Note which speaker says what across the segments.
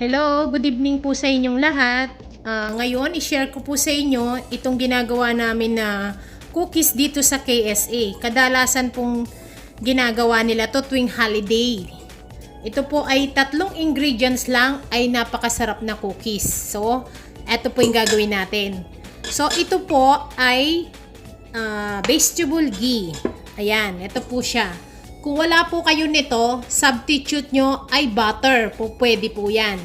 Speaker 1: Hello, good evening po sa inyong lahat. Ngayon, i-share ko po sa inyo itong ginagawa namin na cookies dito sa KSA. Kadalasan pong ginagawa nila to tuwing holiday. Ito po ay 3 ingredients lang ay napakasarap na cookies. So, ito po yung gagawin natin. So, ito po ay vegetable ghee. Ayan, ito po siya. Kung wala po kayo nito, substitute nyo ay butter. Pwede po yan.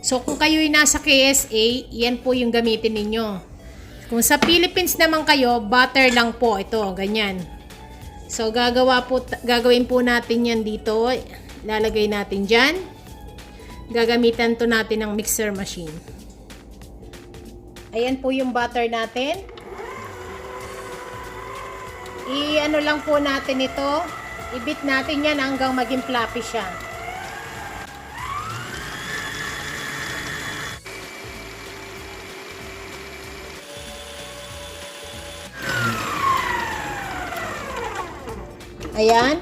Speaker 1: So, kung kayo'y nasa KSA, yan po yung gamitin ninyo. Kung sa Philippines naman kayo, butter lang po. Ito, ganyan. So, gagawin po natin yan dito. Lalagay natin dyan. Gagamitan to natin ng mixer machine. Ayan po yung butter natin. I-ano lang po natin ito. I-beat natin yan hanggang maging fluffy siya. Ayan.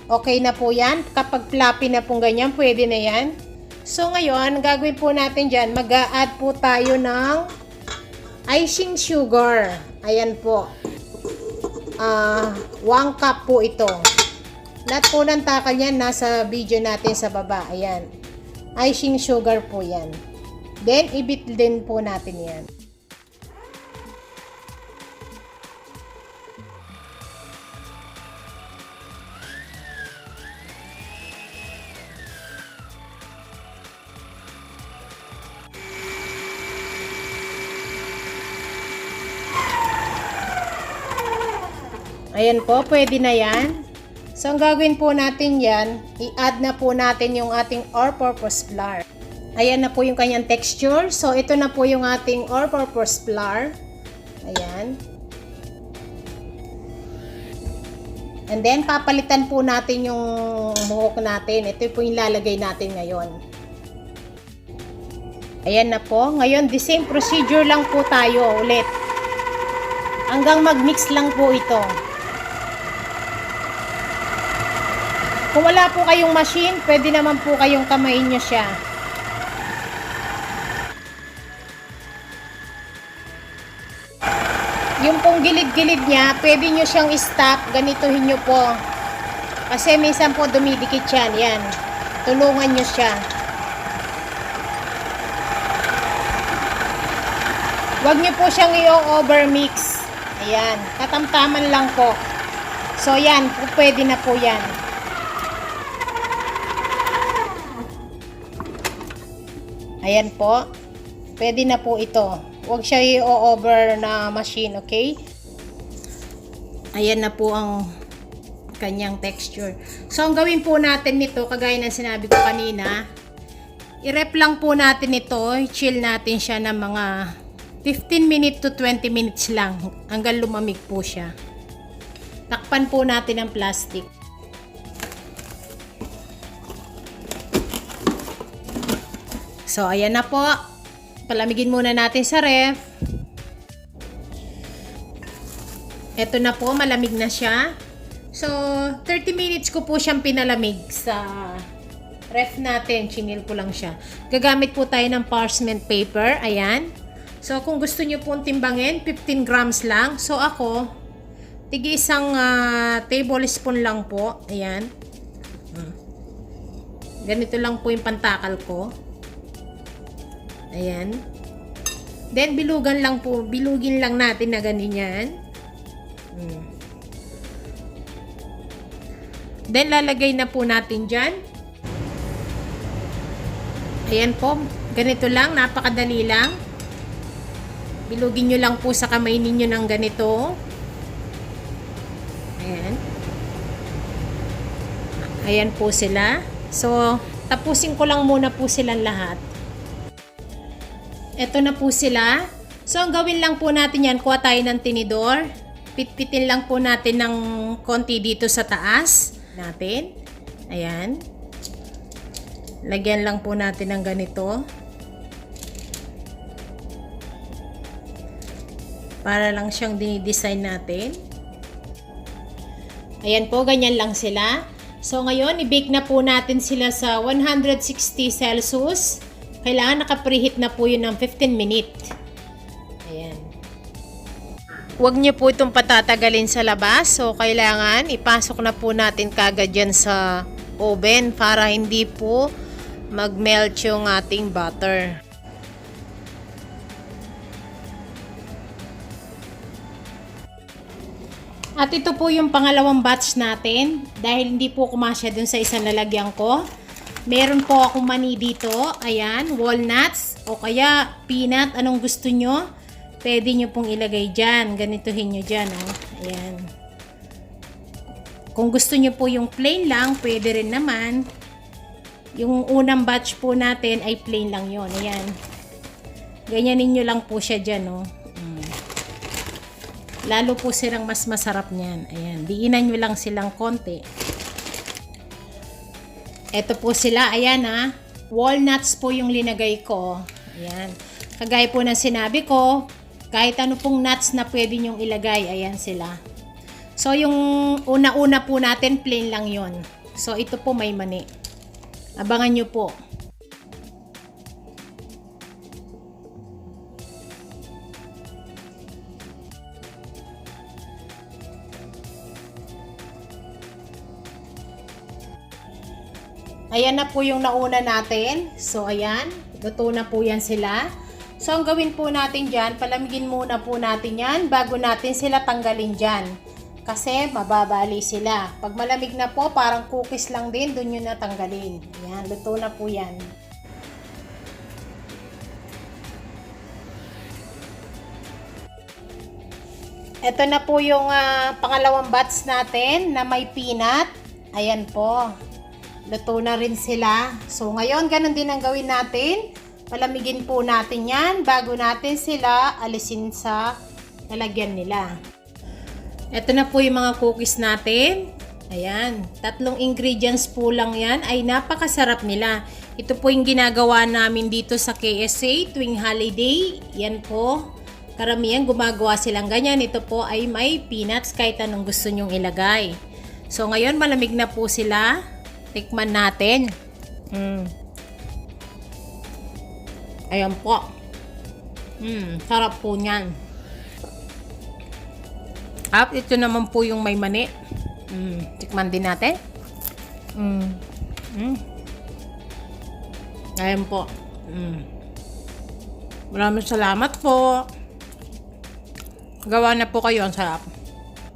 Speaker 1: Okay na po yan. Kapag fluffy na pong ganyan, pwede na yan. So, ngayon, gagawin po natin dyan. Mag-a-add po tayo ng icing sugar. Ayan po. 1 cup po ito. Lahat po ng takal yan nasa video natin sa baba. Ayan. Icing sugar po yan. Then, i-beat din po natin yan. Ayan po, pwede na yan. So, ang gagawin po natin yan, i-add na po natin yung ating all-purpose flour. Ayan na po yung kanyang texture. So, ito na po yung ating all-purpose flour. Ayan. And then, papalitan po natin yung buhok natin. Ito po yung lalagay natin ngayon. Ayan na po. Ngayon, the same procedure lang po tayo ulit. Hanggang mag-mix lang po ito. Kung wala po kayong machine, pwede naman po kayong kamayin nyo siya. Yung pong gilid-gilid niya, pwede nyo siyang stop. Ganituhin nyo po. Kasi minsan po dumidikit yan. Yan. Tulungan nyo siya. Huwag nyo po siyang i-overmix. Ayan. Katamtaman lang po. So yan. Pwede na po yan. Ayan po. Pwede na po ito. Huwag siya i-over na machine, okay? Ayan na po ang kanyang texture. So, ang gawin po natin nito, kagaya ng sinabi ko kanina, i-rep lang po natin ito. I-chill natin siya ng mga 15 minutes to 20 minutes lang hanggang lumamig po siya. Takpan po natin ang plastic. So, ayan na po. Palamigin muna natin sa ref. Ito na po, malamig na siya. So, 30 minutes ko po siyang pinalamig sa ref natin. Chinil ko lang siya. Gagamit po tayo ng parchment paper. Ayan. So, kung gusto nyo pong timbangin, 15 grams lang. So, ako, tigi isang tablespoon lang po. Ayan. Ganito lang po yung pantakal ko. Ayan. Then, bilugin lang natin na ganyan. Then, lalagay na po natin dyan. Ayan po. Ganito lang. Napakadali lang. Bilugin nyo lang po sa kamay ninyo ng ganito. Ayan. Ayan po sila. So, tapusin ko lang muna po silang lahat. Ito na po sila. So, ang gawin lang po natin yan, kuha tayo ng tinidor. Pitpitin lang po natin ng konti dito sa taas natin. Ayan. Lagyan lang po natin ng ganito. Para lang siyang dinidesign natin. Ayan po, ganyan lang sila. So, ngayon, i-bake na po natin sila sa 160 Celsius. Kailangan naka-preheat na po yun ng 15 minutes. Ayan. Huwag niyo po itong patatagalin sa labas. So, kailangan ipasok na po natin kagad yan sa oven para hindi po mag-melt yung ating butter. At ito po yung pangalawang batch natin. Dahil hindi po kumasya dun sa isang lalagyan ko. Meron po akong mani dito. Ayan, walnuts o kaya peanut. Anong gusto nyo? Pwede nyo pong ilagay dyan. Ganituhin nyo dyan. Oh. Ayan. Kung gusto nyo po yung plain lang, pwede rin naman. Yung unang batch po natin ay plain lang yon. Ayan. Ganyanin nyo lang po siya dyan. Oh. Lalo po silang mas masarap niyan. Ayan. Diinan nyo lang silang konti. Ito po sila. Ayan ha. Walnuts po yung linagay ko. Ayan. Kagaya po ng sinabi ko, kahit ano pong nuts na pwede nyong ilagay. Ayan sila. So yung una-una po natin, plain lang yon. So ito po may mani. Abangan nyo po. Ayan na po yung nauna natin. So, ayan. Luto na po yan sila. So, ang gawin po natin dyan, palamigin muna po natin yan bago natin sila tanggalin dyan. Kasi, mababali sila. Pag malamig na po, parang cookies lang din, dun yun natanggalin. Ayan, luto na po yan. Ito na po yung pangalawang batch natin na may peanut. Ayan po. Luto na rin sila. So, ngayon, ganun din ang gawin natin. Palamigin po natin yan bago natin sila alisin sa lalagyan nila. Ito na po yung mga cookies natin. Ayan. 3 ingredients po lang yan. Ay napakasarap nila. Ito po yung ginagawa namin dito sa KSA tuwing holiday. Yan po. Karamihan gumagawa silang ganyan. Ito po ay may peanuts kahit anong gusto nyong ilagay. So, ngayon malamig na po sila. Tikman natin. Ayan po. Sarap po niyan. At ito naman po yung may mani. Tikman din natin. Ayan po. Maraming salamat po. Gawa na po kayo. Ang sarap.